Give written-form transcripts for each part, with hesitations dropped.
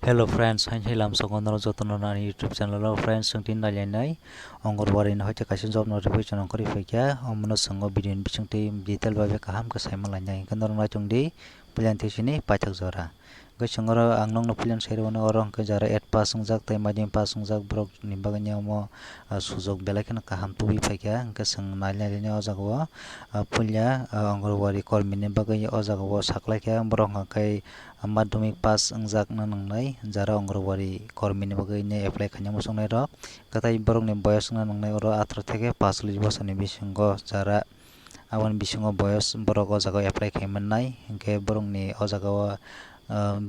Hello friends, hain hilam songonor jotono nani YouTube channel lo friends sungtin nalianai ongorwari no hoite kaisa job notification ongkori faikya omno songo video ni bisingti detail babe kaham ka saima lainai kanor na chungdi plan tisini pachak jora gai songoro ang nong no plan sairwana orong ke jara at pass ungjak tai madin pass ungjak brok ni baganya mo sujok belai kana kaham tubi faikya angka sang nalianai o jago punya ongorwari kormini bagaya o jago saklaikya borok kai madhyamik pass ungjak na nangnai jara ongorwari kormini bagui ne apply khainamo songnai rok katai borok ni boyos na nangnai oro 18 থেকে 45 বছর ni bisingo jara aboni bisingo boyos borok o jaga apply khaimannai hingke borok ni o jaga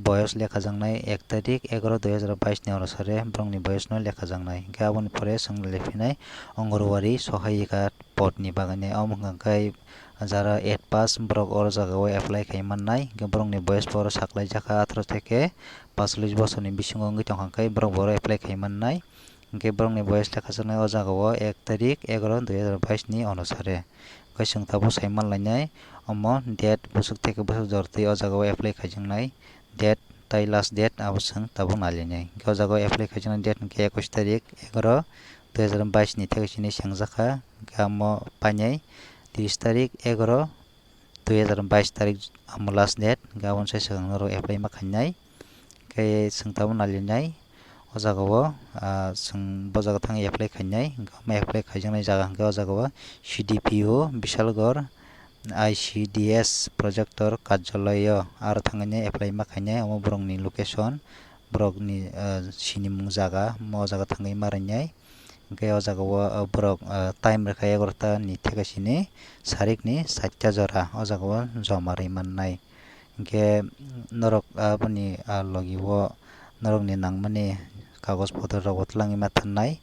boyos lekha jangnai 1 tarik 11 2022 ni orosare borok ni boyos no lekha jangnai hingke aboni pore song lephinai ongorwari sahayika pod ni bagane amongkai jara 8 pass borok o jaga o apply khaimannai hingke borok ni boyos poro saklai jaka 18 থেকে 45 বছর ni bisingo wngoi tongkhangkai borok boro apply khaimannai hingke borok ni boyos lekha jangnai o jaga o 1 tarik 11 2022 ni onusare kaising tabo saiman lainai omo date busuk থেকে busuk jortui o jaga o apply khaijaknai date tai last date abo sung tabo nalinai hingke o jaga o apply khaijaknai date hingke 21 tarik 11 2022 ni theke sini sangjaka hingke amo painai 30 tarik 11 2022 tarik amo last date hingke aboni sai sakangrok apply ma khainai kei sung tabo nalinai o jaga o sung bo jaga thangai apply khainai hingke ma apply khaijaknai jaga hingke o jaga o CDPO Bishalgor ICDS projector karjalayo aro thangai apply ma khainai amo borok ni location borok ni sinimung jaga mo jaga thangai ma rainai hingke o jaga o borok time rekha 11 ni theke sini sarik ni 7 jora o jaga o joma raimannai hingke norok aboni logi o norok ni nangmani kagos potro rok bo tlangi ma thannai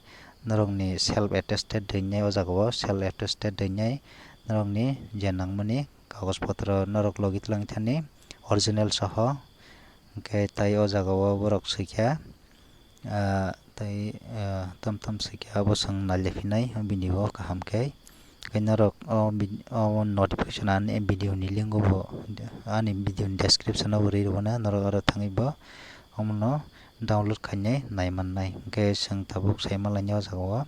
norok ni self attested deinai o jaga o self attested deinai norok ni je nangmani kagos potro norok logi tlangi thani original soho hingke tai o jaga o borok sukha tai tamtam sukha abo sung naliphinai bini o kaham kei norok o notification ani video ni link bo ani video ni description o ri rubona norok aro thangai bo omono download khainai naimannai hingke sung tabuk saima lainai o jaga o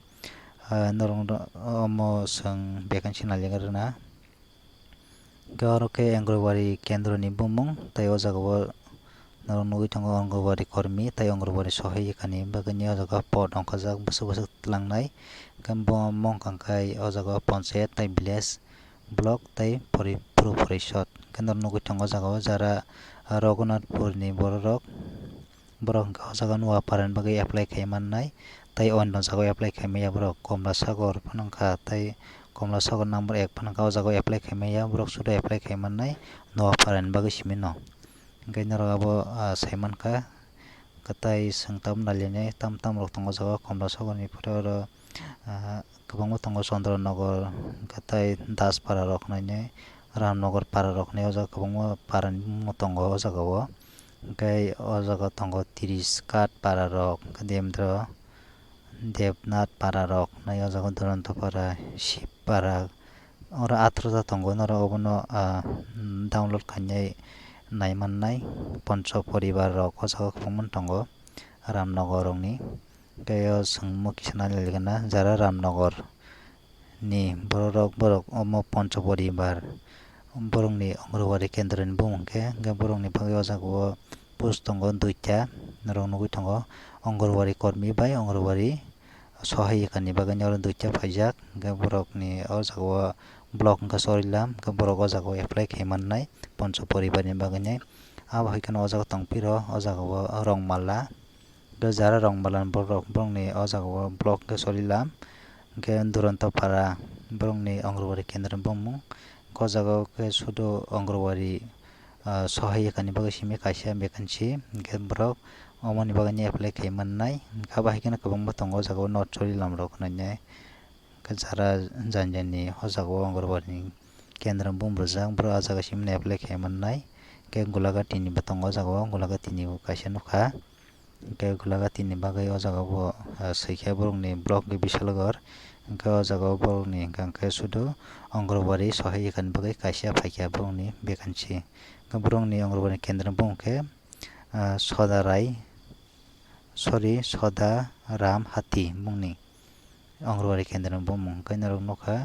norok omo sung vacancy naligarna hingke aro ke ongorwari kendro ni bumung tai o jaga o norok nugui tongo ongorwari kormi tai ongorwari sahayika ni bagui o jaga pod ongkhajak busuk busuk tlangnai hingke bo mongkhangkai o jaga panchayat tai village block tai puro porishad hingke norok nugui tongo o jaga o jara Raghunathpur ni borok hingke o jaga nuaparai ni bagui apply khaimannai tai onno jaga o apply khaimaya borok Komlasagor phanangkha tai Komlasagor number 1 phanangkha o jaga o apply khaimaya borok sudo apply khaimannai nuaparai ni bagui simi no hingke norok abo saimankha katai sung tabo nalinai tamtam rok tongo o jaga Komlasagor ni pore oro kwbangma tongo Chondranagar katai Daspara rok nainai Ramnagar para rok nai o jaga kwbangma para ni bumung tongo o jaga o hingke o jaga tongo 30 kat para rok Demdra Devnath para rok nai o jaga Durantapara Shipara oro 18 ta tongo norok obono download khainai naimannai Pancho poribar rok o jaga kwbangma tongo Ramnagar rok ni hingke o sungmo kisa naligana jara Ramnagar ni borok omo Pancho poribar borok ni ongorwari kendro ni bumung hingke borok ni bagui o jaga o post tongo 2ta norok nugui tongo ongorwari kormi bai ongorwari sahayika ni bagui oro 2ta paijak hingke borok ni o jaga o block wngkha Chorilam hingke borok o jaga o apply khaimannai Pancho poribar ni bagui abo haikhe o jaga tongpiro o jaga o Rongmala jara Rongmala ni borok ni o jaga o block wngkha Chorilam hingke Durantapara borok ni ongorwari kendro ni bumung o jaga o ke sudo ongorwari sahayika ni bagui simi kaisa vacancy hingke borok omoni bagui apply khaimannai hingke abo haikhe kwbangma tongo o jaga o North Chorilam rok nainai hingke jara janjani o jaga o ongorwari kendro ni bumung rijak borok o jaga simi apply khaimannai hingke Golagati ni bo tongo o jaga o Golagati ni bo kaisa nukha hingke Golagati ni bagui o jaga bo saikhya borok ni block Bishalgor hingke o jaga o borok ni hingke sudo ongorwari sahayika ni bagui kaisa paikha borok ni vacancy hingke borok ni ongorwari kendro ni bumung khe Sodarai Soda Ram Hati mungni Angrwari Kendra bumung kai narok nokha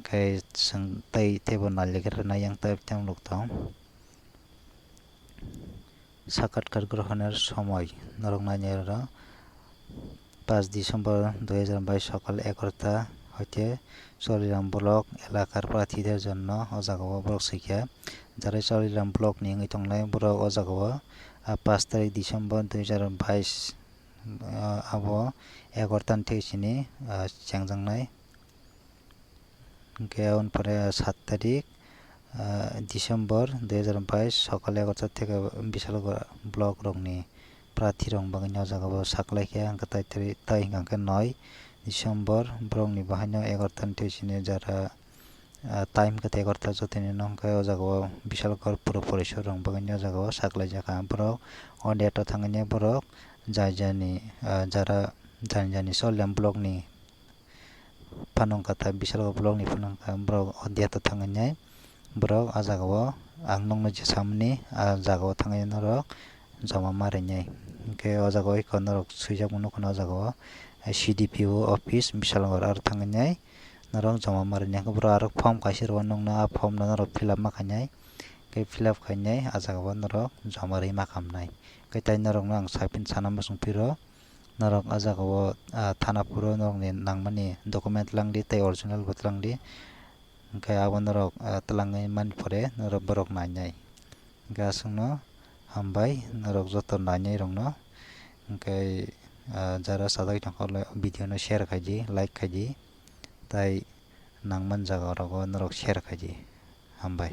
kai sang tai tebo nalikar na yang tai tang luktong সাক্ষাৎকার গ্রহণের সময় নরক নাইনেরা 5 ডিসেম্বর 2022 সকাল 11টা হইতে চলিরাম ব্লক এলাকার প্রার্থীদের জন্য অজাগাওয়া ব্লক শিক্ষা যারা চলিরাম ব্লক নিয়ে তংলাই ব্লক অজাগাওয়া 5 তারিখ ডিসেম্বর 2022 আবো 11টা থেকে চিনি চ্যাংজাংনাই কেউন পরে 7 তারিখ ডিসেম্বর 2022 সকালে 11টা থেকে বিশালগড় ব্লক রংনি প্রার্থী রং বাগান্য জায়গা সাকলাইকে আঙ্কা তাই হিঙ্গাকে 9 ডিসেম্বর ব্রংনি বাহান্য 11টা থেকে যারা টাইম কাতে 11টা যতনি নংকা ও জায়গা বিশালগড় পুরো পরিসর রং বাগান্য জায়গা সাকলাই জায়গা ব্রক অডিয়াটা থাঙ্গানি ব্রক জানি যারা জানি সল্যাম ব্লকনি ফানংকাতা বিশালগড় ব্লকনি ফানংকা ব্রক অডিয়াটা থাঙ্গানি Borok a jagao ang nongno jesamni a jagao thangai norok joma marinai ke o jagao ikon norok suijak mano kono jagao CDPO office Bisalgor ar thangai norok joma marinai ke boro arok form kaisir wan nongna a form norok fill up makanai ke fill up khainai a jagao norok joma ri makamnai ke tai norok nang sapin sanam sungpiro norok a jagao thana puro norok ni nangmani document langdi tai original bot langdi kai abo norok tlangai man pore norok borok nainai gasungno hambai norok joto nainai rongno kai jara sadak tangkol video no share khaji like khaji tai nangman jaga rogo norok share khaji hambai